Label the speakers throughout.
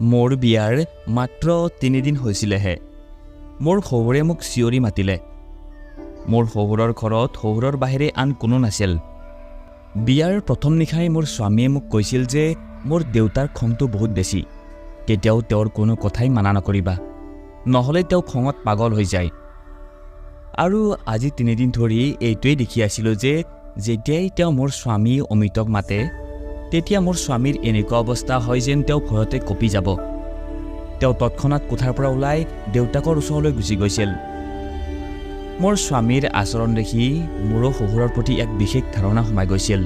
Speaker 1: মোৰ বিয়াৰ মাত্ৰ 3 দিন হৈছিলেহে মোৰ শহুৰে মোক চিঞৰি মাতিলে। মোৰ শহুৰৰ ঘৰত শহুৰৰ বাহিৰে আন কোনো নাছিল। বিয়াৰ প্ৰথম নিশাই মোৰ স্বামীয়ে মোক কৈছিল যে মোৰ দেউতাৰ খংটো বহুত বেছি, কেতিয়াও তেওঁৰ কোনো কথাই মানা নকৰিবা, নহ'লে তেওঁ খঙত পাগল হৈ যায়। আৰু আজি 3 দিন ধৰি এইটোৱেই দেখি আছিলোঁ যে যেতিয়াই তেওঁ মোৰ স্বামী অমিতক মাতে তেতিয়া মোৰ স্বামীৰ এনেকুৱা অৱস্থা হয় যেন তেওঁ ভয়তে কঁপি যাব। তেওঁ তৎক্ষণাৎ কোঠাৰ পৰা ওলাই দেউতাকৰ ওচৰলৈ গুচি গৈছিল। মোৰ স্বামীৰ আচৰণ দেখি মোৰো শহুৰৰ প্ৰতি এক বিশেষ ধাৰণা সোমাই গৈছিল।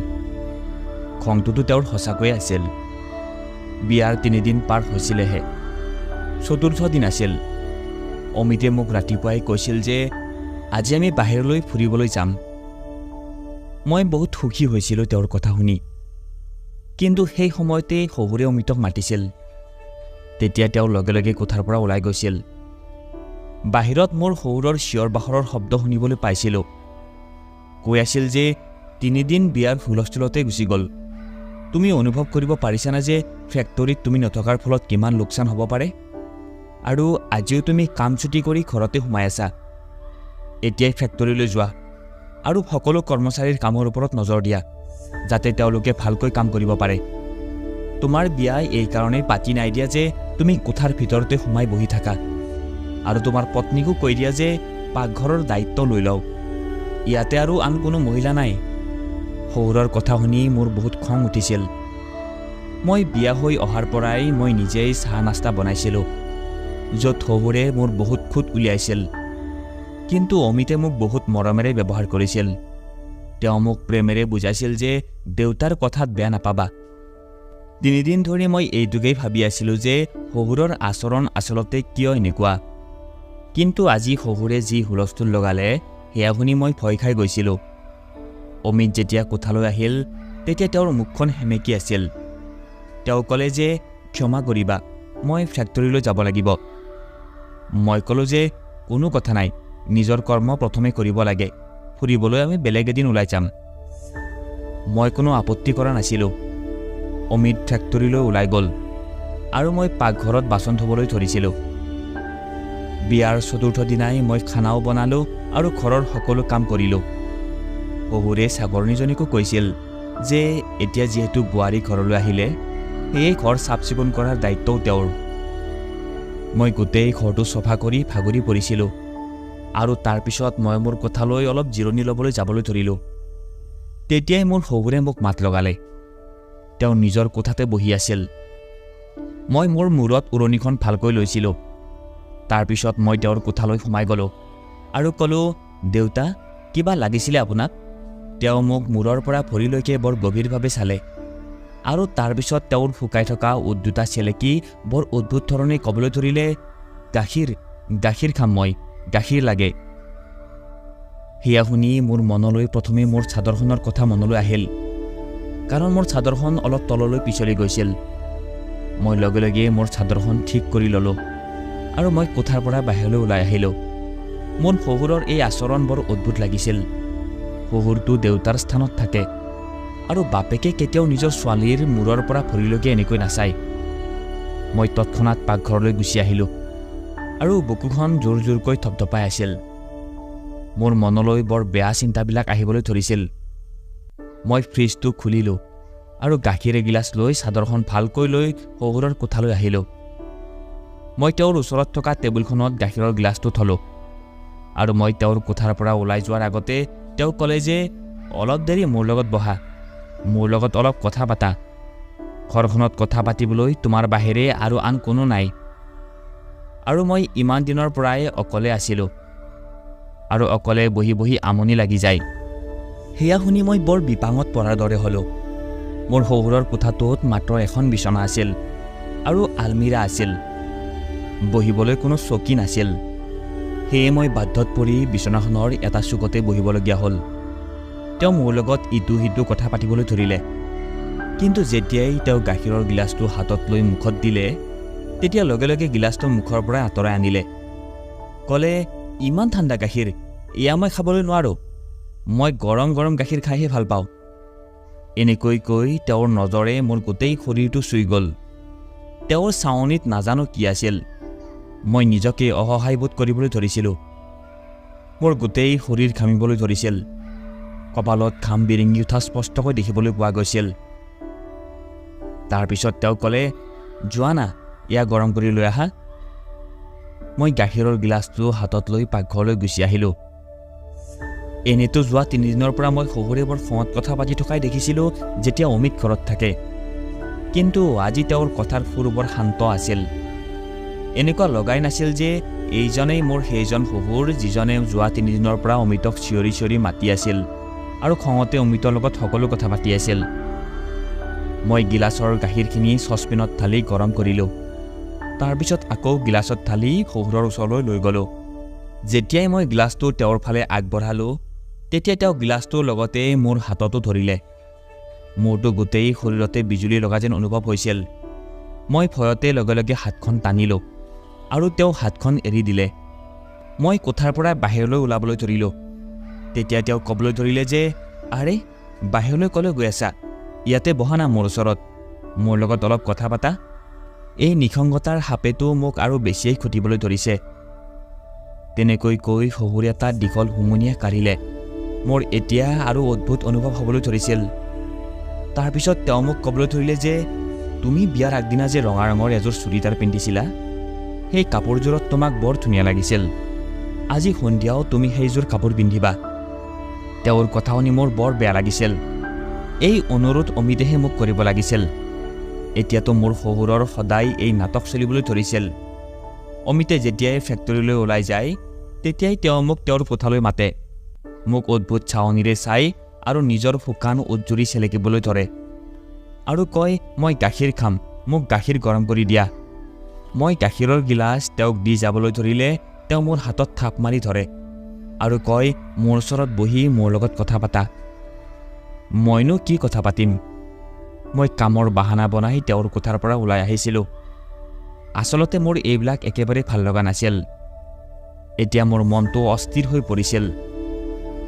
Speaker 1: খংটোতো তেওঁৰ সঁচাকৈয়ে আছিল। বিয়াৰ 3 দিন পাৰ হৈছিলেহে, 4ৰ্থ দিন আছিল। অমিতে মোক ৰাতিপুৱাই কৈছিল যে আজি আমি বাহিৰলৈ ফুৰিবলৈ যাম। মই বহুত সুখী হৈছিলোঁ তেওঁৰ কথা শুনি। কিন্তু সেই সময়তে শহুৰে অমিতক মাতিছিল। তেতিয়া তেওঁ লগে লগে কোঠাৰ পৰা ওলাই গৈছিল। বাহিৰত মোৰ শহুৰৰ চিঞৰ বাখৰৰ শব্দ শুনিবলৈ পাইছিলোঁ। কৈ আছিল যে 3 দিন বিয়াৰ হুলস্থুলতে গুচি গ'ল। তুমি অনুভৱ কৰিব পাৰিছানে যে ফেক্টৰীত তুমি নথকাৰ ফলত কিমান লোকচান হ'ব পাৰে? আৰু আজিও তুমি কাম ছুটি কৰি ঘৰতে সোমাই আছা। এতিয়াই ফেক্টৰীলৈ যোৱা আৰু সকলো কৰ্মচাৰীৰ কামৰ ওপৰত নজৰ দিয়া, যাতে তেওঁলোকে ভালকৈ কাম কৰিব পাৰে। তোমাৰ বিয়াই এই কাৰণেই পাতি নাই দিয়া যে তুমি কোঠাৰ ভিতৰতে সোমাই বহি থাকা, আৰু তোমাৰ পত্নীকো কৈ দিয়া যে পাকঘৰৰ দায়িত্ব লৈ লওঁ। ইয়াতে আৰু আন কোনো মহিলা নাই। শহুৰৰ কথা শুনি মোৰ বহুত খং উঠিছিল। মই বিয়া হৈ অহাৰ পৰাই মই নিজেই চাহ নাস্তা বনাইছিলোঁ, য'ত শহুৰে মোৰ বহুত খুঁত উলিয়াইছিল। কিন্তু অমিতে মোক বহুত মৰমেৰে ব্যৱহাৰ কৰিছিল। তেওঁ মোক প্ৰেমেৰে বুজাইছিল যে দেউতাৰ কথাত বেয়া নাপাবা। 3 দিন ধৰি মই এইটোকেই ভাবি আছিলোঁ যে শহুৰৰ আচৰণ আচলতে কিয় এনেকুৱা। কিন্তু আজি শহুৰে যি হুলস্থুল লগালে সেয়া শুনি মই ভয় খাই গৈছিলোঁ। অমিত যেতিয়া কোঠালৈ আহিল তেতিয়া তেওঁৰ মুখখন সেমেকি আছিল। তেওঁ ক'লে যে ক্ষমা কৰিবা, মই ফেক্টৰীলৈ যাব লাগিব। মই ক'লোঁ যে কোনো কথা নাই, নিজৰ কৰ্ম প্ৰথমে কৰিব লাগে, ফুৰিবলৈ আমি বেলেগ এদিন ওলাই যাম। মই কোনো আপত্তি কৰা নাছিলোঁ। অমিত ফেক্টৰীলৈ ওলাই গ'ল আৰু মই পাকঘৰত বাচন ধুবলৈ ধৰিছিলোঁ। বিয়াৰ 4ৰ্থ দিনাই মই খানাও বনালোঁ আৰু ঘৰৰ সকলো কাম কৰিলোঁ। শহুৰে চাকৰণীজনীকো কৈছিল যে এতিয়া যিহেতু বোৱাৰী ঘৰলৈ আহিলে সেয়ে ঘৰ চাফ চিকুণ কৰাৰ দায়িত্বও তেওঁৰ। মই গোটেই ঘৰটো চফা কৰি ভাগৰি পৰিছিলোঁ আৰু তাৰপিছত মই মোৰ কোঠালৈ অলপ জিৰণি ল'বলৈ যাবলৈ ধৰিলোঁ। তেতিয়াই মোৰ শহুৰে মোক মাত লগালে। তেওঁ নিজৰ কোঠাতে বহি আছিল। মই মোৰ মূৰত উৰণিখন ভালকৈ লৈছিলোঁ। তাৰপিছত মই তেওঁৰ কোঠালৈ সোমাই গ'লোঁ আৰু ক'লোঁ, দেউতা, কিবা লাগিছিলে আপোনাক? তেওঁ মোক মূৰৰ পৰা ভৰিলৈকে বৰ গভীৰভাৱে চালে আৰু তাৰপিছত তেওঁৰ শুকাই থকা ওঁঠ দুটা চেলেকি বৰ অদ্ভুত ধৰণে ক'বলৈ ধৰিলে, গাখীৰ খাম মই, গাখীৰ লাগে। সেয়া শুনি মোৰ মনলৈ প্ৰথমে মোৰ চাদৰখনৰ কথা মনলৈ আহিল, কাৰণ মোৰ চাদৰখন অলপ তললৈ পিছলি গৈছিল। মই লগে লগে মোৰ চাদৰখন ঠিক কৰি ল'লোঁ আৰু মই কোঠাৰ পৰা বাহিৰলৈ ওলাই আহিলোঁ। মোৰ শহুৰৰ এই আচৰণ বৰ অদ্ভুত লাগিছিল। শহুৰটো দেউতাৰ স্থানত থাকে আৰু বাপেকে কেতিয়াও নিজৰ ছোৱালীৰ মূৰৰ পৰা ভৰিলৈকে এনেকৈ নাচায়। মই তৎক্ষণাৎ পাকঘৰলৈ গুচি আহিলোঁ আৰু বুকুখন জোৰ জোৰকৈ থপথপাই আছিল। মোৰ মনলৈ বৰ বেয়া চিন্তাবিলাক আহিবলৈ ধৰিছিল। মই ফ্ৰিজটো খুলিলোঁ আৰু গাখীৰ এগিলাচ লৈ চাদৰখন ভালকৈ লৈ শহুৰৰ কোঠালৈ আহিলোঁ। মই তেওঁৰ ওচৰত থকা টেবুলখনত গাখীৰৰ গিলাচটো থলোঁ আৰু মই তেওঁৰ কোঠাৰ পৰা ওলাই যোৱাৰ আগতে তেওঁ ক'লে যে অলপ দেৰি মোৰ লগত বহা, মোৰ লগত অলপ কথা পাতা। ঘৰখনত কথা পাতিবলৈ তোমাৰ বাহিৰে আৰু আন কোনো নাই, আৰু মই ইমান দিনৰ পৰাই অকলে আছিলোঁ আৰু অকলে বহি বহি আমনি লাগি যায়। সেয়া শুনি মই বৰ বিপাঙত পৰাৰ দৰে হ'লোঁ। মোৰ শহুৰৰ কোঠাটোত মাত্ৰ এখন বিচনা আছিল আৰু আলমিৰা আছিল। বহিবলৈ কোনো চকী নাছিল। সেয়ে মই বাধ্যত পৰি বিচনাখনৰ এটা চুকতে বহিবলগীয়া হ'ল। তেওঁ মোৰ লগত ইটো সিটো কথা পাতিবলৈ ধৰিলে। কিন্তু যেতিয়াই তেওঁ গাখীৰৰ গিলাচটো হাতত লৈ মুখত দিলে তেতিয়া লগে লগে গিলাচটো মুখৰ পৰা আঁতৰাই আনিলে। ক'লে, ইমান ঠাণ্ডা গাখীৰ, এয়া মই খাবলৈ নোৱাৰোঁ, মই গৰম গৰম গাখীৰ খাইহে ভাল পাওঁ। এনেকৈ কৈ তেওঁৰ নজৰে মোৰ গোটেই শৰীৰটো চুই গ'ল। তেওঁৰ চাৱনিত নাজানো কি আছিল। মই নিজকে অসহায় বোধ কৰিবলৈ ধৰিছিলোঁ। মোৰ গোটেই শৰীৰ ঘামিবলৈ ধৰিছিল। কপালত ঘাম বিৰিঙি উঠা স্পষ্টকৈ দেখিবলৈ পোৱা গৈছিল। তাৰপিছত তেওঁ ক'লে, যোৱা না, এয়া গৰম কৰি লৈ আহা। মই গাখীৰৰ গিলাচটো হাতত লৈ পাকঘৰলৈ গুচি আহিলোঁ। এনেতো যোৱা 3 দিনৰ পৰা মই শহুৰে বৰ ফোনত কথা পাতি থকাই দেখিছিলোঁ যেতিয়া অমিত ঘৰত থাকে। কিন্তু আজি তেওঁৰ কথাৰ সুৰ বৰ শান্ত আছিল। এনেকুৱা লগাই নাছিল যে এইজনেই মোৰ সেইজন শহুৰ যিজনে যোৱা 3 দিনৰ পৰা অমিতক চিঞৰি চিঞৰি মাতি আছিল আৰু খঙতে অমিতৰ লগত সকলো কথা পাতি আছিল। মই গিলাচৰ গাখীৰখিনি চচপেনত ঢালি গৰম কৰিলোঁ। তাৰপিছত আকৌ গিলাচত ঢালি শহুৰৰ ওচৰলৈ লৈ গ'লোঁ। যেতিয়াই মই গিলাচটো তেওঁৰ ফালে আগবঢ়ালোঁ, তেতিয়া তেওঁ গিলাচটোৰ লগতে মোৰ হাততো ধৰিলে। মোৰতো গোটেই শৰীৰতে বিজুলী লগা যেন অনুভৱ হৈছিল। মই ভয়তে লগে লগে হাতখন টানিলোঁ আৰু তেওঁ হাতখন এৰি দিলে। মই কোঠাৰ পৰা বাহিৰলৈ ওলাবলৈ ধৰিলোঁ। তেতিয়া তেওঁ ক'বলৈ ধৰিলে যে, আৰে বাহিৰলৈ ক'লৈ গৈ আছা? ইয়াতে বহা না মোৰ ওচৰত, মোৰ লগত অলপ কথা পাতা। এই নিসংগতাৰ সাপেটো মোক আৰু বেছিয়েই খুটিবলৈ ধৰিছে। তেনেকৈ কৈ শহুৰে এটা দীঘল হুমুনিয়াহ কাঢ়িলে। মোৰ এতিয়া আৰু অদ্ভুত অনুভৱ হ'বলৈ ধৰিছিল। তাৰপিছত তেওঁ মোক ক'বলৈ ধৰিলে যে, তুমি বিয়াৰ আগদিনা যে ৰঙা ৰঙৰ এযোৰ চুৰিদাৰ পিন্ধিছিলা, সেই কাপোৰযোৰত তোমাক বৰ ধুনীয়া লাগিছিল। আজি সন্ধিয়াও তুমি সেইযোৰ কাপোৰ পিন্ধিবা। তেওঁৰ কথা শুনি মোৰ বৰ বেয়া লাগিছিল। এই অনুৰোধ অমিতেহে মোক কৰিব লাগিছিল। এতিয়াতো মোৰ শহুৰৰ সদায় এই নাটক চলিবলৈ ধৰিছিল। অমিতে যেতিয়াই ফেক্টৰীলৈ ওলাই যায়, তেতিয়াই তেওঁ মোক তেওঁৰ কোঠালৈ মাতে। মোক অদ্ভুত চাৱনিৰে চাই আৰু নিজৰ শুকান উজ্জুৰি চেলেকিবলৈ ধৰে আৰু কয়, মই গাখীৰ খাম, মোক গাখীৰ গৰম কৰি দিয়া। মই গাখীৰৰ গিলাচ তেওঁক দি যাবলৈ ধৰিলে তেওঁ মোৰ হাতত থাপ মাৰি ধৰে আৰু কয়, মোৰ ওচৰত বহি মোৰ লগত কথা পাতা। মইনো কি কথা পাতিম? মই কামৰ বাহানা বনাই তেওঁৰ কোঠাৰ পৰা ওলাই আহিছিলোঁ। আচলতে মোৰ এইবিলাক একেবাৰে ভাল লগা নাছিল। এতিয়া মোৰ মনটো অস্থিৰ হৈ পৰিছিল।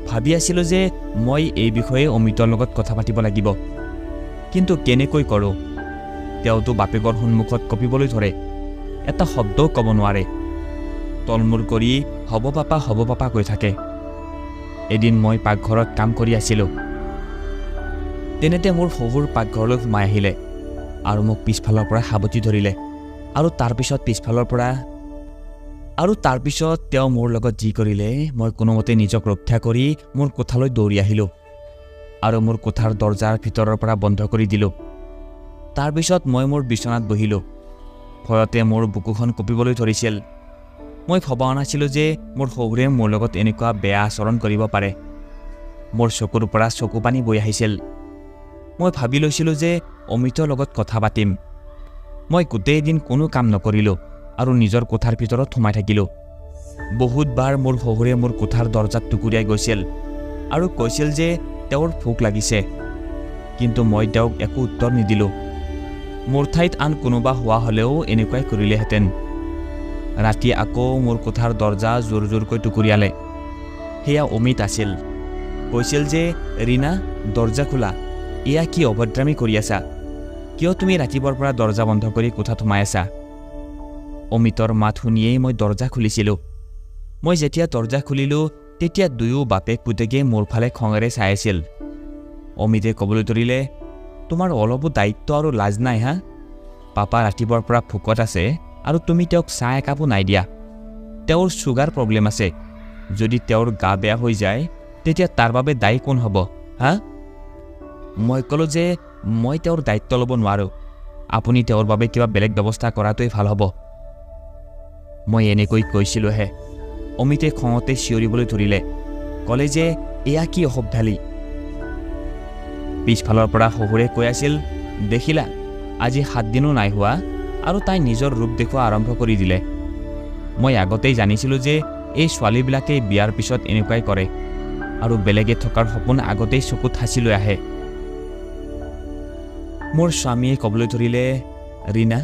Speaker 1: ভাবি আছিলোঁ যে মই এই বিষয়ে অমিতৰ লগত কথা পাতিব লাগিব। কিন্তু কেনেকৈ কৰোঁ? তেওঁতো বাপেকৰ সন্মুখত কঁপিবলৈ ধৰে, এটা শব্দও ক'ব নোৱাৰে। তলমূৰ কৰি হ'ব পাপা কৈ থাকে। এদিন মই পাকঘৰত কাম কৰি আছিলোঁ। তেনেতে মোৰ শহুৰ পাকঘৰলৈ সোমাই আহিলে আৰু মোক পিছফালৰ পৰা সাবটি ধৰিলে আৰু তাৰপিছত তেওঁ মোৰ লগত যি কৰিলে, মই কোনোমতে নিজক ৰক্ষা কৰি মোৰ কোঠালৈ দৌৰি আহিলোঁ আৰু মোৰ কোঠাৰ দৰজাৰ ভিতৰৰ পৰা বন্ধ কৰি দিলোঁ। তাৰপিছত মই মোৰ বিচনাত বহিলোঁ। ভয়তে মোৰ বুকুখন কঁপিবলৈ ধৰিছিল। মই ভবা নাছিলোঁ যে মোৰ শহুৰে মোৰ লগত এনেকুৱা বেয়া আচৰণ কৰিব পাৰে। মোৰ চকুৰ পৰা চকু পানী বৈ আহিছিল। মই ভাবি লৈছিলোঁ যে অমিতৰ লগত কথা পাতিম। মই গোটেই দিন কোনো কাম নকৰিলোঁ আৰু নিজৰ কোঠাৰ ভিতৰত সোমাই থাকিলোঁ। বহুতবাৰ মোৰ শহুৰে মোৰ কোঠাৰ দৰজাত টুকুৰিয়াই গৈছিল আৰু কৈছিল যে তেওঁৰ ভোক লাগিছে। কিন্তু মই তেওঁক একো উত্তৰ নিদিলোঁ। মোৰ ঠাইত আন কোনোবা হোৱা হ'লেও এনেকুৱাই কৰিলেহেঁতেন। ৰাতি আকৌ মোৰ কোঠাৰ দৰজা জোৰ জোৰকৈ টুকুৰিয়ালে। সেয়া অমিত আছিল। কৈছিল যে, ৰীণা, দৰজা খোলা, এয়া কি অভদ্ৰামী কৰি আছা? কিয় তুমি ৰাতিপুৱাৰ পৰা দৰজা বন্ধ কৰি কোঠাত সোমাই আছা? অমিতৰ মাত শুনিয়েই মই দৰজা খুলিছিলোঁ। মই যেতিয়া দৰজা খুলিলোঁ, তেতিয়া দুয়ো বাপেক পুতেকে মোৰ ফালে খঙেৰে চাই আছিল। অমিতে ক'বলৈ ধৰিলে, তোমাৰ অলপো দায়িত্ব আৰু লাজ নাই হা? পাপা ৰাতিপুৱাৰ পৰা ভোকত আছে আৰু তুমি তেওঁক চাহ একাপো নাই দিয়া। তেওঁৰ ছুগাৰ প্ৰব্লেম আছে। যদি তেওঁৰ গা বেয়া হৈ যায়, তেতিয়া তাৰ বাবে দায়ী কোন হ'ব হা? মই ক'লোঁ যে মই তেওঁৰ দায়িত্ব ল'ব নোৱাৰোঁ। আপুনি তেওঁৰ বাবে কিবা বেলেগ ব্যৱস্থা কৰাটোৱেই ভাল হ'ব। মই এনেকৈ কৈছিলোঁহে। অমিতে খঙতে চিঞৰিবলৈ ধৰিলে। ক'লে যে এয়া কি অসভ্যালি। পিছফালৰ পৰা শহুৰে কৈ আছিল, দেখিলা, আজি 7 দিনো নাই হোৱা আৰু তাই নিজৰ ৰূপ দেখুওৱা আৰম্ভ কৰি দিলে। মই আগতেই জানিছিলোঁ যে এই ছোৱালীবিলাকে বিয়াৰ পিছত এনেকুৱাই কৰে আৰু বেলেগে থকাৰ সপোন আগতেই চকুত সাঁচি লৈ আহে। মোৰ স্বামীয়ে ক'বলৈ ধৰিলে, ৰীণা,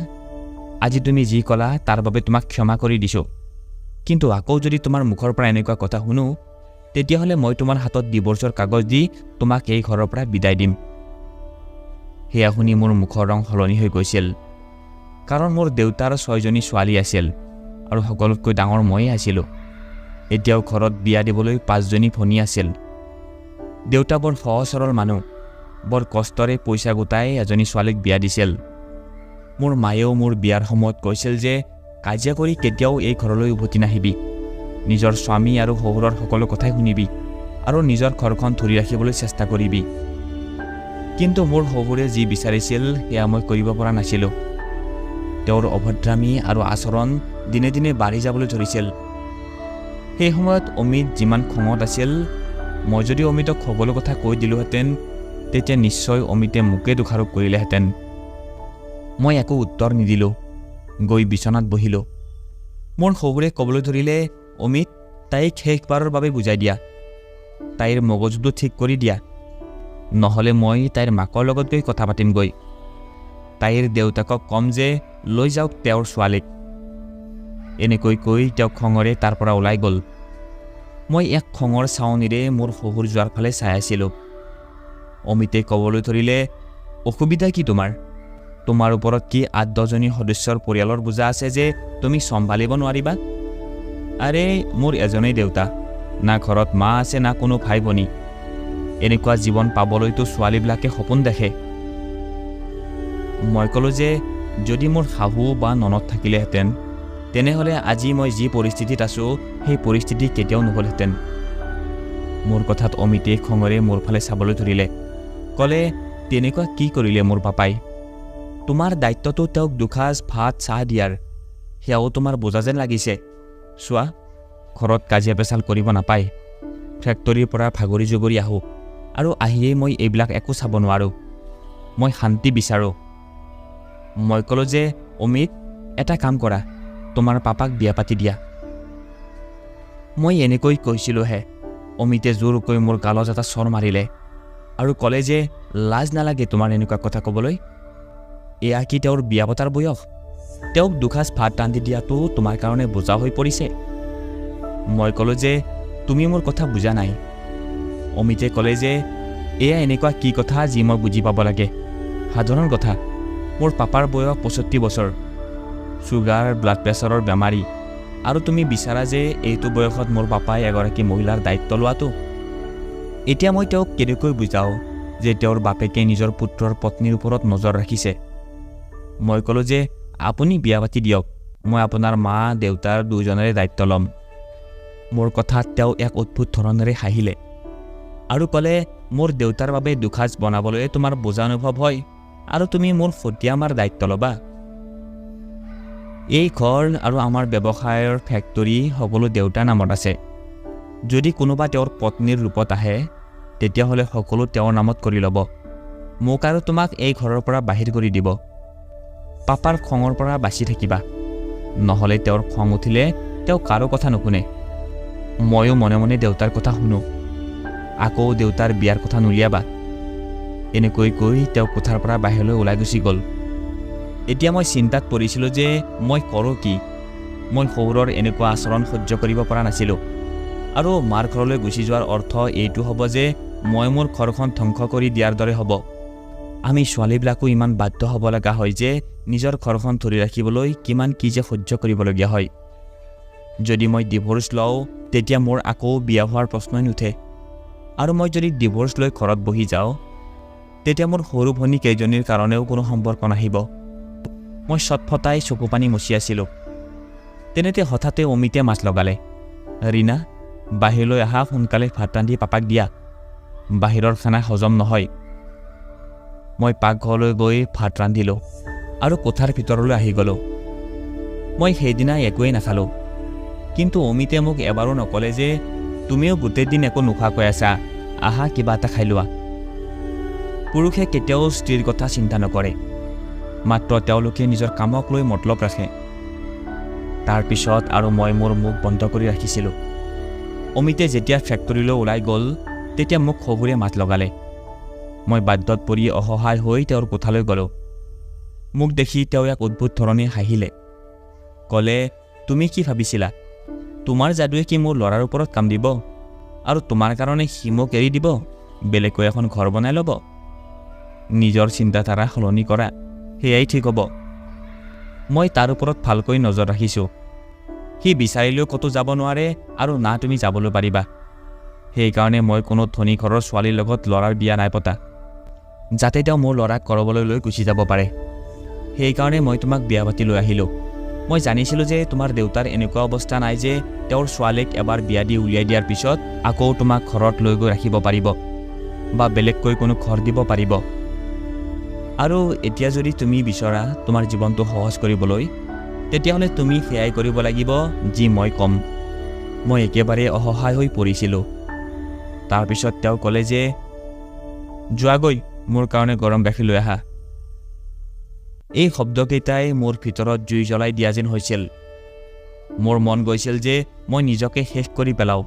Speaker 1: আজি তুমি যি ক'লা তাৰ বাবে তোমাক ক্ষমা কৰি দিছোঁ। কিন্তু আকৌ যদি তোমাৰ মুখৰ পৰা এনেকুৱা কথা শুনো, তেতিয়াহ'লে মই তোমাৰ হাতত ডিভোৰ্চৰ কাগজ দি তোমাক এই ঘৰৰ পৰা বিদায় দিম। সেয়া শুনি মোৰ মুখৰ ৰং সলনি হৈ গৈছিল। কাৰণ মোৰ দেউতাৰ 6জনী ছোৱালী আছিল আৰু সকলোতকৈ ডাঙৰ ময়ে আছিলোঁ। এতিয়াও ঘৰত বিয়া দিবলৈ 5জনী ভনী আছিল। দেউতা বৰ সহজ সৰল মানুহ, বৰ কষ্টৰে পইচা গোটাই এজনী ছোৱালীক বিয়া দিছিল। মোৰ মায়েও মোৰ বিয়াৰ সময়ত কৈছিল যে কাজিয়া কৰি কেতিয়াও এই ঘৰলৈ উভতি নাহিবি, নিজৰ স্বামী আৰু শহুৰৰ সকলো কথাই শুনিবি আৰু নিজৰ ঘৰখন ধৰি ৰাখিবলৈ চেষ্টা কৰিবি। কিন্তু মোৰ শহুৰে যি বিচাৰিছিল সেয়া মই কৰিব পৰা নাছিলোঁ। তেওঁৰ অভদ্ৰামী আৰু আচৰণ দিনে দিনে বাঢ়ি যাবলৈ ধৰিছিল। সেই সময়ত অমিত যিমান খঙত আছিল, মই যদি অমিতক সকলো কথা কৈ দিলোহেঁতেন তেতিয়া নিশ্চয় অমিতে মোকে দোষাৰোপ কৰিলেহেঁতেন। মই একো উত্তৰ নিদিলোঁ, গৈ বিচনাত বহিলোঁ। মোৰ শহুৰে ক'বলৈ ধৰিলে, অমিত, তাইক শেষবাৰৰ বাবে বুজাই দিয়া, তাইৰ মগজুটো ঠিক কৰি দিয়া, নহ'লে মই তাইৰ মাকৰ লগত গৈ কথা পাতিমগৈ। তাইৰ দেউতাকক ক'ম যে লৈ যাওক তেওঁৰ ছোৱালীক। এনেকৈ কৈ তেওঁ খঙৰে তাৰ পৰা ওলাই গ'ল। মই এক খঙৰ চাৱনিৰে মোৰ শহুৰ যোৱাৰ ফালে চাই আছিলোঁ। অমিতে ক'বলৈ ধৰিলে, অসুবিধা কি তোমাৰ? তোমাৰ ওপৰত কি 8-10জনী সদস্যৰ পৰিয়ালৰ বোজা আছে যে তুমি চম্ভালিব নোৱাৰিবা? আৰে মোৰ এজনেই দেউতা, না ঘৰত মা আছে না কোনো ভাই ভনী। এনেকুৱা জীৱন পাবলৈতো ছোৱালীবিলাকে সপোন দেখে। মই ক'লোঁ যে যদি মোৰ শাহু বা ননদ থাকিলেহেঁতেন তেনেহ'লে আজি মই যি পৰিস্থিতিত আছোঁ সেই পৰিস্থিতি কেতিয়াও নহ'লহেঁতেন। মোৰ কথাত অমিতে খঙৰে মোৰ ফালে চাবলৈ ধৰিলে। ক'লে, তেনেকুৱা কি কৰিলে মোৰ পাপাই? তোমাৰ দায়িত্বটো তেওঁক দুসাঁজ ভাত চাহ দিয়াৰ, সেয়াও তোমাৰ বোজা যেন লাগিছে। চোৱা, ঘৰত কাজিয়া পেচাল কৰিব নাপায়। ফেক্টৰীৰ পৰা ভাগৰি জুগৰি আহোঁ আৰু আহিয়েই মই এইবিলাক একো চাব নোৱাৰোঁ। মই শান্তি বিচাৰোঁ। মই ক'লোঁ যে অমিত, এটা কাম কৰা, তোমাৰ পাপাক বিয়া পাতি দিয়া। মই এনেকৈ কৈছিলোঁহে, অমিতে জোৰকৈ মোৰ গালত এটা চৰ মাৰিলে আৰু ক'লে যে লাজ নালাগে তোমাৰ এনেকুৱা কথা ক'বলৈ? এয়া কি তেওঁৰ বিয়া পতাৰ বয়স? তেওঁক দুসাঁজ ভাত ৰান্ধি দিয়াটো তোমাৰ কাৰণে বোজা হৈ পৰিছে? মই ক'লোঁ যে তুমি মোৰ কথা বুজা নাই। অমিতে ক'লে যে এয়া এনেকুৱা কি কথা যি মই বুজি পাব লাগে? সাধাৰণ কথা, মোৰ পাপাৰ বয়স 65 বছৰ, চুগাৰ ব্লাড প্ৰেছাৰৰ বেমাৰী, আৰু তুমি বিচাৰা যে এইটো বয়সত মোৰ পাপাই এগৰাকী মহিলাৰ দায়িত্ব লোৱাটো? এতিয়া মই তেওঁক কেনেকৈ বুজাওঁ যে তেওঁৰ বাপেকে নিজৰ পুত্ৰৰ পত্নীৰ ওপৰত নজৰ ৰাখিছে? মই ক'লোঁ যে আপুনি বিয়া পাতি দিয়ক, মই আপোনাৰ মা দেউতাৰ দুয়োজনৰে দায়িত্ব ল'ম। মোৰ কথাত তেওঁ এক অদ্ভুত ধৰণেৰে হাঁহিলে আৰু ক'লে, মোৰ দেউতাৰ বাবে দুসাঁজ বনাবলৈ তোমাৰ বোজা অনুভৱ হয় আৰু তুমি মোৰ ফটীয়া মাৰ দায়িত্ব ল'বা? এই ঘৰ আৰু আমাৰ ব্যৱসায়ৰ ফেক্টৰী সকলো দেউতাৰ নামত আছে। যদি কোনোবা তেওঁৰ পত্নীৰ ৰূপত আহে তেতিয়াহ'লে সকলো তেওঁৰ নামত কৰি ল'ব। মোক আৰু তোমাক এই ঘৰৰ পৰা বাহিৰ কৰি দিব। পাপাৰ খঙৰ পৰা বাচি থাকিবা, নহ'লে তেওঁৰ খং উঠিলে তেওঁ কাৰো কথা নুশুনে। ময়ো মনে মনে দেউতাৰ কথা শুনো। আকৌ দেউতাৰ বিয়াৰ কথা নুলিয়াবা। এনেকৈ কৈ তেওঁ কোঠাৰ পৰা বাহিৰলৈ ওলাই গুচি গ'ল। এতিয়া মই চিন্তাত পৰিছিলোঁ যে মই কৰোঁ কি? মই শহুৰৰ এনেকুৱা আচৰণ সহ্য কৰিব পৰা নাছিলোঁ আৰু মাৰ ঘৰলৈ গুচি যোৱাৰ অৰ্থ এইটো হ'ব যে মই মোৰ ঘৰখন ধ্বংস কৰি দিয়াৰ দৰে হ'ব। আমি ছোৱালীবিলাকো ইমান বাধ্য হ'ব লগা হয় যে নিজৰ ঘৰখন ধৰি ৰাখিবলৈ কিমান কি যে সহ্য কৰিবলগীয়া হয়। যদি মই ডিভোৰ্চ লওঁ তেতিয়া মোৰ আকৌ বিয়া হোৱাৰ প্ৰশ্নই নুঠে, আৰু মই যদি ডিভোৰ্চ লৈ ঘৰত বহি যাওঁ তেতিয়া মোৰ সৰু ভনী কেইজনীৰ কাৰণেও কোনো সম্পৰ্ক নাহিব। মই চটফটাই চকু পানী মচি আছিলোঁ। তেনেতে হঠাতে অমিতে মাছ লগালে, ৰীণা, বাহিৰলৈ আহা, সোনকালে ভাত ৰান্ধি পাপাক দিয়া, বাহিৰৰ খানা হজম নহয়। মই পাকঘৰলৈ গৈ ভাত ৰান্ধিলোঁ আৰু কোঠাৰ ভিতৰলৈ আহি গ'লোঁ। মই সেইদিনা একোৱেই নাখালোঁ, কিন্তু অমিতে মোক এবাৰো নক'লে যে তুমিও গোটেই দিন একো নোখোৱাকৈ আছা, আহা কিবা এটা খাই লোৱা। পুৰুষে কেতিয়াও স্ত্ৰীৰ কথা চিন্তা নকৰে, মাত্ৰ তেওঁলোকে নিজৰ কামক লৈ মতলব ৰাখে। তাৰপিছত আৰু মই মোৰ মুখ বন্ধ কৰি ৰাখিছিলোঁ। অমিতে যেতিয়া ফেক্টৰীলৈ ওলাই গ'ল তেতিয়া মোক শহুৰে মাত লগালে। মই বাধ্যত পৰি অসহায় হৈ তেওঁৰ কোঠালৈ গ'লোঁ। মোক দেখি তেওঁ এক অদ্ভুত ধৰণে হাঁহিলে। ক'লে, তুমি কি ভাবিছিলা? তোমাৰ যাদুৱে কি মোৰ ল'ৰাৰ ওপৰত কাম দিব আৰু তোমাৰ কাৰণে সি মোক এৰি দিব, বেলেগকৈ এখন ঘৰ বনাই ল'ব? নিজৰ চিন্তাধাৰা সলনি কৰা, সেয়াই ঠিক হ'ব। মই তাৰ ওপৰত ভালকৈ নজৰ ৰাখিছোঁ। সি বিচাৰিলেও ক'তো যাব নোৱাৰে আৰু না তুমি যাবলৈ পাৰিবা। সেইকাৰণে মই কোনো ধনী ঘৰৰ ছোৱালীৰ লগত ল'ৰাৰ বিয়া নাই পতা, যাতে তেওঁ মোৰ ল'ৰাক কৰবলৈ লৈ গুচি যাব পাৰে। সেইকাৰণে মই তোমাক বিয়া পাতি লৈ আহিলোঁ। মই জানিছিলোঁ যে তোমাৰ দেউতাৰ এনেকুৱা অৱস্থা নাই যে তেওঁৰ ছোৱালীক এবাৰ বিয়া দি উলিয়াই দিয়াৰ পিছত আকৌ তোমাক ঘৰত লৈ গৈ ৰাখিব পাৰিব বা বেলেগকৈ কোনো ঘৰ দিব পাৰিব। আৰু এতিয়া যদি তুমি বিচৰা তোমাৰ জীৱনটো সহজ কৰিবলৈ, তেতিয়াহ'লে তুমি সেয়াই কৰিব লাগিব যি মই ক'ম। মই একেবাৰে অসহায় হৈ পৰিছিলোঁ। তাৰপিছত তেওঁ ক'লে যে যোৱাগৈ মোৰ কাৰণে গৰম গাখীৰ লৈ আহা। এই শব্দকেইটাই মোৰ ভিতৰত জুই জ্বলাই দিয়া যেন হৈছিল। মোৰ মন গৈছিল যে মই নিজকে শেষ কৰি পেলাওঁ।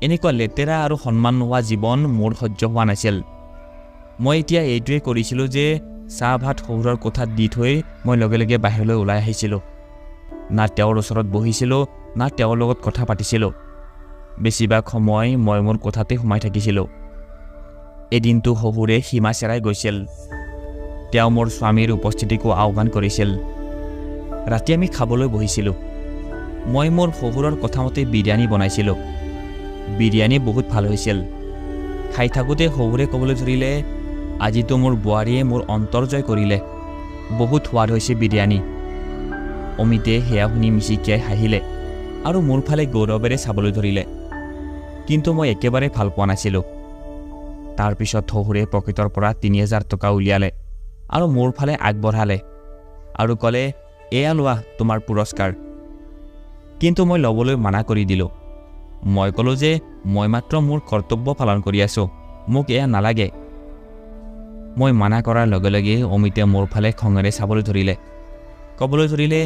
Speaker 1: এনেকুৱা লেতেৰা আৰু সন্মান নোহোৱা জীৱন মোৰ সহ্য হোৱা নাছিল। মই এতিয়া এইটোৱে কৰিছিলোঁ যে চাহ ভাত শহুৰৰ কোঠাত দি থৈ মই লগে লগে বাহিৰলৈ ওলাই আহিছিলোঁ। না তেওঁৰ ওচৰত বহিছিলোঁ, না তেওঁৰ লগত কথা পাতিছিলোঁ। বেছিভাগ সময় মই মোৰ কোঠাতে সোমাই থাকিছিলোঁ। এদিনটো শহুৰে সীমা চেৰাই গৈছিল। তেওঁ মোৰ স্বামীৰ উপস্থিতিকো আহ্বান কৰিছিল। ৰাতি আমি খাবলৈ বহিছিলোঁ। মই মোৰ শহুৰৰ কথামতে বিৰিয়ানী বনাইছিলোঁ। বিৰিয়ানী বহুত ভাল হৈছিল। খাই থাকোঁতে শহুৰে ক'বলৈ ধৰিলে, আজিতো মোৰ বোৱাৰীয়ে মোৰ অন্তৰ জয় কৰিলে, বহুত সোৱাদ হৈছে বিৰিয়ানী। অমিতে সেয়া শুনি মিচিকিয়াই হাঁহিলে আৰু মোৰ ফালে গৌৰৱেৰে চাবলৈ ধৰিলে। কিন্তু মই একেবাৰে ভাল পোৱা নাছিলোঁ। তাৰপিছত শহুৰে পকেটৰ পৰা ৩,০০০ টকা উলিয়ালে আৰু মোৰ ফালে আগবঢ়ালে আৰু ক'লে, এয়া লোৱা তোমাৰ পুৰস্কাৰ। কিন্তু মই ল'বলৈ মানা কৰি দিলোঁ। মই ক'লোঁ যে মই মাত্ৰ মোৰ কৰ্তব্য পালন কৰি আছোঁ, মোক এয়া নালাগে। মই মানা কৰাৰ লগে লগে অমিতে মোৰ ফালে খঙেৰে চাবলৈ ধৰিলে। ক'বলৈ ধৰিলে,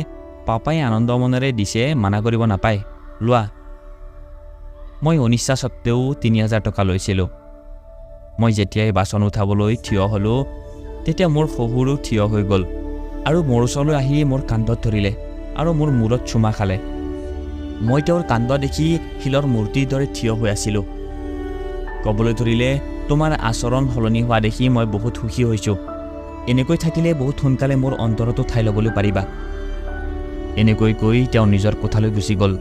Speaker 1: পাপাই আনন্দ মনেৰে দিছে, মানা কৰিব নাপায়, লোৱা। মই অনিচ্ছা সত্ত্বেও ৩,০০০ টকা লৈছিলোঁ। মই যেতিয়াই বাচন উঠাবলৈ থিয় হ'লোঁ, তেতিয়া মোৰ শহুৰো থিয় হৈ গ'ল আৰু মোৰ ওচৰলৈ আহি মোৰ কান্ধত ধৰিলে আৰু মোৰ মূৰত চুমা খালে। মই তেওঁৰ কাণ্ড দেখি শিলৰ মূৰ্তিৰ দৰে থিয় হৈ আছিলোঁ। ক'বলৈ ধৰিলে, তোমাৰ আচৰণ সলনি হোৱা দেখি মই বহুত সুখী হৈছোঁ। এনেকৈ থাকিলে বহুত সোনকালে মোৰ অন্তৰতো ঠাই ল'বলৈ পাৰিবা। এনেকৈ কৈ তেওঁ নিজৰ কোঠালৈ গুচি গ'ল।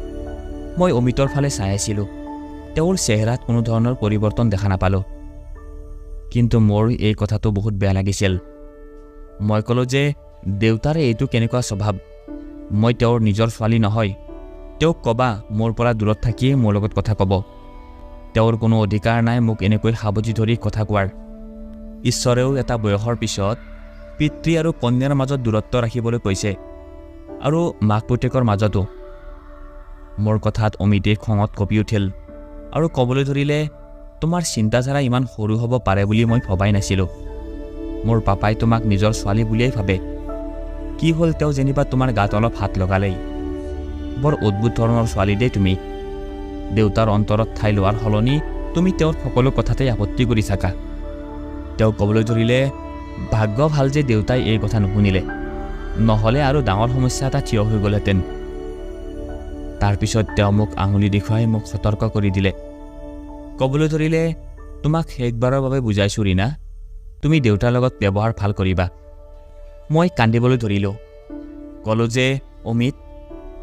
Speaker 1: মই অমিতৰ ফালে চাই আছিলোঁ। তেওঁৰ চেহেৰাত কোনো ধৰণৰ পৰিৱৰ্তন দেখা নাপালোঁ। কিন্তু মোৰ এই কথাটো বহুত বেয়া লাগিছিল। মই ক'লোঁ যে দেউতাৰে এইটো কেনেকুৱা স্বভাৱ। মই তেওঁৰ নিজৰ ছোৱালী নহয়। তেওঁক ক'বা মোৰ পৰা দূৰত থাকি মোৰ লগত কথা ক'ব। তেওঁৰ কোনো অধিকাৰ নাই মোক এনেকৈ সাৱটি ধৰি কথা কোৱাৰ। ঈশ্বৰেও এটা বয়সৰ পিছত পিতৃ আৰু কন্যাৰ মাজত দূৰত্ব ৰাখিবলৈ কৈছে, আৰু মাক পুতেকৰ মাজতো। মোৰ কথাত অমিতে খঙত কঁপি উঠিল আৰু ক'বলৈ ধৰিলে, তোমাৰ চিন্তাধাৰা ইমান সৰু হ'ব পাৰে বুলি মই ভবাই নাছিলোঁ। মোৰ পাপাই তোমাক নিজৰ ছোৱালী বুলিয়েই ভাবে। কি হ'ল তেওঁ যেনিবা তোমাৰ গাত অলপ হাত লগালেই। বৰ অদ্ভুত ধৰণৰ ছোৱালী দেই তুমি। দেউতাৰ অন্তৰত ঠাই লোৱাৰ সলনি তুমি তেওঁৰ সকলো কথাতেই আপত্তি কৰি থাকা। তেওঁ ক'বলৈ ধৰিলে, ভাগ্য ভাল যে দেউতাই এই কথা নুশুনিলে, নহ'লে আৰু ডাঙৰ সমস্যা এটা থিয় হৈ গ'লহেঁতেন। তাৰপিছত তেওঁ মোক আঙুলি দেখুৱাই মোক সতৰ্ক কৰি দিলে। ক'বলৈ ধৰিলে, তোমাক শেষবাৰৰ বাবে বুজাইছোঁ ৰীণা, তুমি দেউতাৰ লগত ব্যৱহাৰ ভাল কৰিবা। মই কান্দিবলৈ ধৰিলোঁ। ক'লোঁ যে অমিত,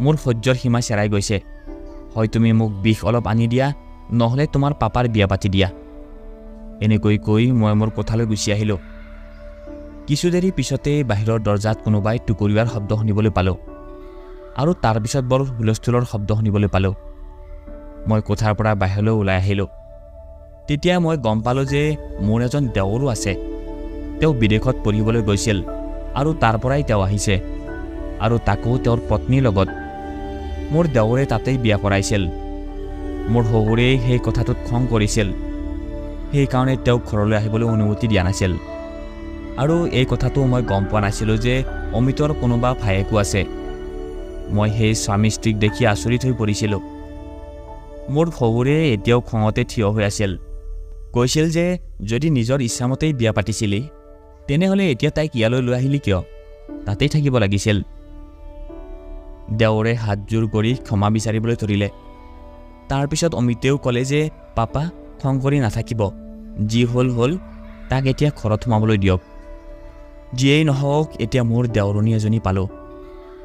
Speaker 1: মোৰ সহ্যৰ সীমা চেৰাই গৈছে। হয় তুমি মোক বিষ অলপ আনি দিয়া, নহ'লে তোমাৰ পাপাৰ বিয়া পাতি দিয়া। এনেকৈ কৈ মই মোৰ কোঠালৈ গুচি আহিলোঁ। কিছু দেৰি পিছতে বাহিৰৰ দৰজাত কোনোবাই টুকুৰিওৱাৰ শব্দ শুনিবলৈ পালোঁ আৰু তাৰপিছত বৰ হুলস্থুলৰ শব্দ শুনিবলৈ পালোঁ। মই কোঠাৰ পৰা বাহিৰলৈ ওলাই আহিলোঁ। তেতিয়া মই গম পালোঁ যে মোৰ এজন দেৱৰো আছে। তেওঁ বিদেশত পঢ়িবলৈ গৈছিল আৰু তাৰ পৰাই তেওঁ আহিছে, আৰু তাকো তেওঁৰ পত্নীৰ লগত। মোৰ দেৱৰে তাতেই বিয়া কৰাইছিল। মোৰ শহুৰে সেই কথাটোত খং কৰিছিল। সেইকাৰণে তেওঁক ঘৰলৈ আহিবলৈ অনুমতি দিয়া নাছিল। আৰু এই কথাটো মই গম পোৱা নাছিলোঁ যে অমিতৰ কোনোবা ভায়েকো আছে। মই সেই স্বামী স্ত্ৰীক দেখি আচৰিত হৈ পৰিছিলোঁ। মোৰ শহুৰে এতিয়াও খঙতে থিয় হৈ আছিল। কৈছিল যে যদি নিজৰ ইচ্ছামতেই বিয়া পাতিছিলি, তেনেহ'লে এতিয়া তাইক ইয়ালৈ লৈ আহিলি কিয়? তাতেই থাকিব লাগিছিল। দেৱৰে হাতযোৰ কৰি ক্ষমা বিচাৰিবলৈ ধৰিলে। তাৰপিছত অমিতেও ক'লে যে পাপা খং কৰি নাথাকিব, যি হ'ল হ'ল, তাক এতিয়া ঘৰত সোমাবলৈ দিয়ক। যিয়েই নহওক এতিয়া মোৰ দেওৰণী এজনী পালোঁ।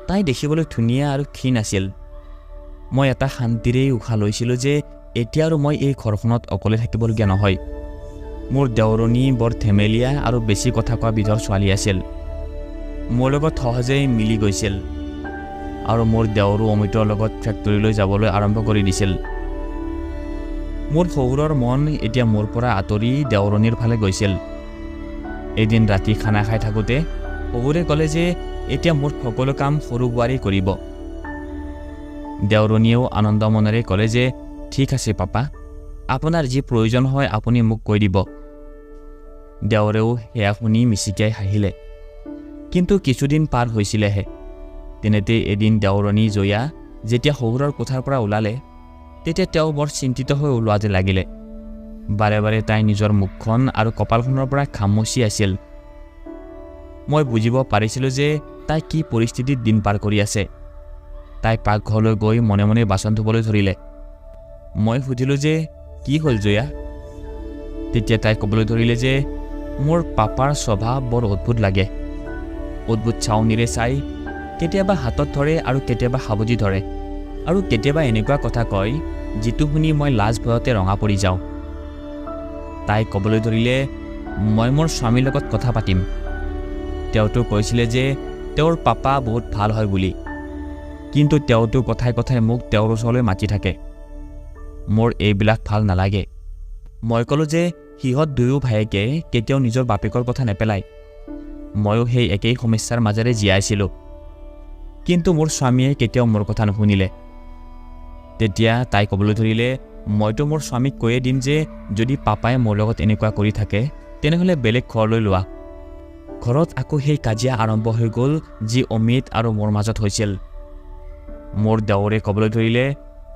Speaker 1: তাই দেখিবলৈ ধুনীয়া আৰু ক্ষীণ আছিল। মই এটা শান্তিৰে উশাহ লৈছিলোঁ যে এতিয়া আৰু মই এই ঘৰখনত অকলে থাকিবলগীয়া নহয়। মোৰ দেওৰণী বৰ ধেমেলীয়া আৰু বেছি কথা কোৱা বিধৰ ছোৱালী আছিল। মোৰ লগত সহজেই মিলি গৈছিল আৰু মোৰ দেওৰো অমিতৰ লগত ফেক্টৰীলৈ যাবলৈ আৰম্ভ কৰি দিছিল। মোৰ শহুৰৰ মন এতিয়া মোৰ পৰা আঁতৰি দেওৰণীৰ ফালে গৈছিল। এদিন ৰাতি খানা খাই থাকোঁতে শহুৰে ক'লে যে এতিয়া মোৰ সকলো কাম সৰু বোৱাৰী কৰিব। দেওৰণীয়েও আনন্দ মনেৰে ক'লে যে ঠিক আছে পাপা, আপোনাৰ যি প্ৰয়োজন হয় আপুনি মোক কৈ দিব। দেওৰেও সেয়া শুনি মিচিকিয়াই হাঁহিলে। কিন্তু কিছুদিন পাৰ হৈছিলেহে। তেনেতে এদিন দেওৰণী জয়া যেতিয়া শহুৰৰ কোঠাৰ পৰা ওলালে তেতিয়া তেওঁ বৰ চিন্তিত হৈ ওলোৱা যেন লাগিলে। বাৰে বাৰে তাই নিজৰ মুখখন আৰু কপালখনৰ পৰা খামুচি আছিল। মই বুজিব পাৰিছিলোঁ যে তাই কি পৰিস্থিতিত দিন পাৰ কৰি আছে। তাই পাকঘৰলৈ গৈ মনে মনে বাচন ধুবলৈ ধৰিলে। মই সুধিলোঁ যে কি হ'ল জয়া? তেতিয়া তাই ক'বলৈ ধৰিলে যে মোৰ পাপাৰ স্বভাৱ বৰ অদ্ভুত লাগে। অদ্ভুত চাউনিৰে চাই, কেতিয়াবা হাতত ধৰে আৰু কেতিয়াবা সাবটি ধৰে, আৰু কেতিয়াবা এনেকুৱা কথা কয় যিটো শুনি মই লাজ ভয়তে ৰঙা পৰি যাওঁ। তাই ক'বলৈ ধৰিলে মই মোৰ স্বামীৰ লগত কথা পাতিম। তেওঁতো কৈছিলে যে তেওঁৰ পাপা বহুত ভাল হয় বুলি, কিন্তু তেওঁতো কথাই কথাই মোক তেওঁৰ ওচৰলৈ মাতি থাকে। মোৰ এইবিলাক ভাল নালাগে। মই ক'লোঁ যে সিহঁত দুয়ো ভায়েকে কেতিয়াও নিজৰ বাপেকৰ কথা নেপেলায়। ময়ো সেই একেই সমস্যাৰ মাজেৰে জীয়াইছিলোঁ, কিন্তু মোৰ স্বামীয়ে কেতিয়াও মোৰ কথা নুশুনিলে। তেতিয়া তাই ক'বলৈ ধৰিলে মইতো মোৰ স্বামীক কৈয়ে দিম যে যদি পাপাই মোৰ লগত এনেকুৱা কৰি থাকে তেনেহ'লে বেলেগ ঘৰলৈ লোৱা। ঘৰত আকৌ সেই কাজিয়া আৰম্ভ হৈ গ'ল যি অমিত আৰু মোৰ মাজত হৈছিল। মোৰ দেওৰে ক'বলৈ ধৰিলে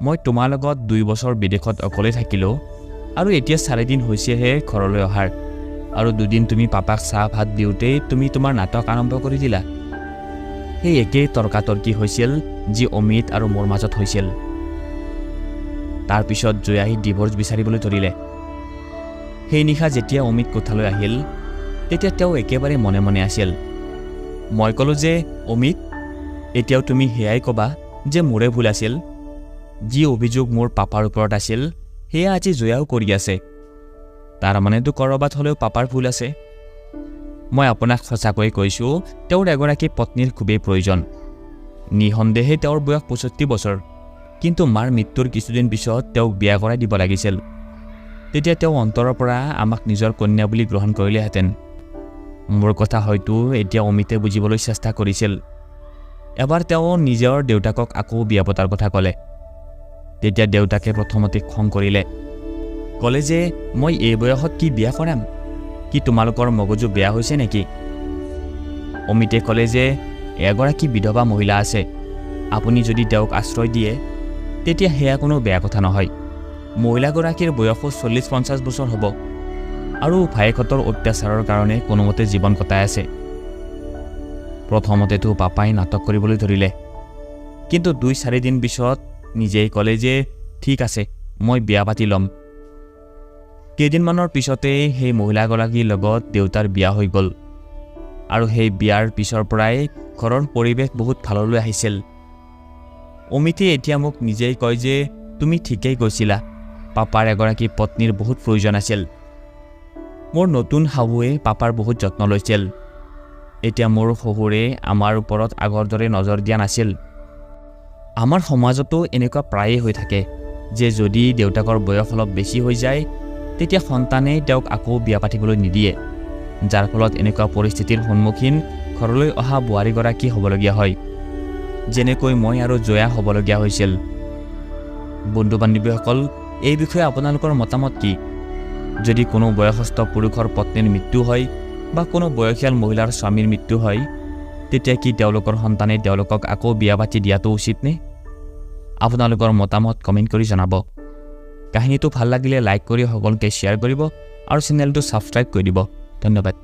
Speaker 1: মই তোমাৰ লগত 2 বছৰ বিদেশত অকলে থাকিলোঁ আৰু এতিয়া 4 দিন হৈছেহে ঘৰলৈ অহাৰ, আৰু 2 দিন তুমি পাপাক চাহ ভাত দিওঁতেই তুমি তোমাৰ নাটক আৰম্ভ কৰি দিলা। সেই একেই তৰ্কাতৰ্কি হৈছিল যি অমিত আৰু মোৰ মাজত হৈছিল। তাৰপিছত জয়াই ডিভোৰ্চ বিচাৰিবলৈ ধৰিলে। সেই নিশা যেতিয়া অমিত কোঠালৈ আহিল তেতিয়া তেওঁ একেবাৰে মনে মনে আছিল। মই ক'লোঁ যে অমিত, এতিয়াও তুমি সেয়াই ক'বা যে মোৰে ভুল আছিল? যি অভিযোগ মোৰ পাপাৰ ওপৰত আছিল সেয়া আজি জয়াও কৰি আছে। তাৰমানেতো ক'ৰবাত হ'লেও পাপাৰ ভুল আছে। মই আপোনাক সঁচাকৈয়ে কৈছোঁ, তেওঁৰ এগৰাকী পত্নীৰ খুবেই প্ৰয়োজন। নিঃসন্দেহে তেওঁৰ বয়স 65 বছৰ, কিন্তু মাৰ মৃত্যুৰ কিছুদিন পিছত তেওঁক বিয়া কৰাই দিব লাগিছিল। তেতিয়া তেওঁ অন্তৰৰ পৰা আমাক নিজৰ কন্যা বুলি গ্ৰহণ কৰিলেহেঁতেন। মোৰ কথা হয়তো এতিয়া অমিতে বুজিবলৈ চেষ্টা কৰিছিল। এবাৰ তেওঁ নিজৰ দেউতাকক আকৌ বিয়া পতাৰ কথা ক'লে। তেতিয়া দেউতাকে প্ৰথমতে খং কৰিলে। ক'লে যে মই এই বয়সত কি বিয়া কৰাম? কি তোমালোকৰ মগজু বেয়া হৈছে নেকি? অমিতে ক'লে যে এগৰাকী বিধৱা মহিলা আছে, আপুনি যদি তেওঁক আশ্ৰয় দিয়ে তেতিয়া সেয়া কোনো বেয়া কথা নহয়। মহিলাগৰাকীৰ বয়সো 40-50 বছৰ হ'ব আৰু ভায়েকহঁতৰ অত্যাচাৰৰ কাৰণে কোনোমতে জীৱন কটাই আছে। প্ৰথমতেতো পাপাই নাটক কৰিবলৈ ধৰিলে, কিন্তু 2-4 দিন পিছত নিজেই ক'লে যে ঠিক আছে, মই বিয়া পাতি ল'ম। কেইদিনমানৰ পিছতেই সেই মহিলাগৰাকীৰ লগত দেউতাৰ বিয়া হৈ গ'ল, আৰু সেই বিয়াৰ পিছৰ পৰাই ঘৰৰ পৰিৱেশ বহুত ভাললৈ আহিছিল। অমিতে এতিয়া মোক নিজেই কয় যে তুমি ঠিকেই কৈছিলা, পাপাৰ এগৰাকী পত্নীৰ বহুত প্ৰয়োজন আছিল। মোৰ নতুন শাহুৱে পাপাৰ বহুত যত্ন লৈছিল। এতিয়া মোৰ শহুৰে আমাৰ ওপৰত আগৰ দৰে নজৰ দিয়া নাছিল। আমাৰ সমাজতো এনেকুৱা প্ৰায়ে হৈ থাকে যে যদি দেউতাকৰ বয়স অলপ বেছি হৈ যায় তেতিয়া সন্তানে তেওঁক আকৌ বিয়া পাতিবলৈ নিদিয়ে, যাৰ ফলত এনেকুৱা পৰিস্থিতিৰ সন্মুখীন ঘৰলৈ অহা বোৱাৰীগৰাকী হ'বলগীয়া হয়, যেনেকৈ মই আৰু জয়া হ'বলগীয়া হৈছিল। বন্ধু বান্ধৱীসকল, এই বিষয়ে আপোনালোকৰ মতামত কি? যদি কোনো বয়সস্থ পুৰুষৰ পত্নীৰ মৃত্যু হয় বা কোনো বয়সীয়াল মহিলাৰ স্বামীৰ মৃত্যু হয়, তেতিয়া কি তেওঁলোকৰ সন্তানে তেওঁলোকক আকৌ বিয়া পাতি দিয়াটো উচিত নে? আপোনালোকৰ মতামত কমেণ্ট কৰি জনাব। কাহিনীটো ভাল লাগিলে লাইক কৰি সকলোকে শ্বেয়াৰ কৰিব আৰু চেনেলটো ছাবস্ক্ৰাইব কৰি দিব। ধন্যবাদ।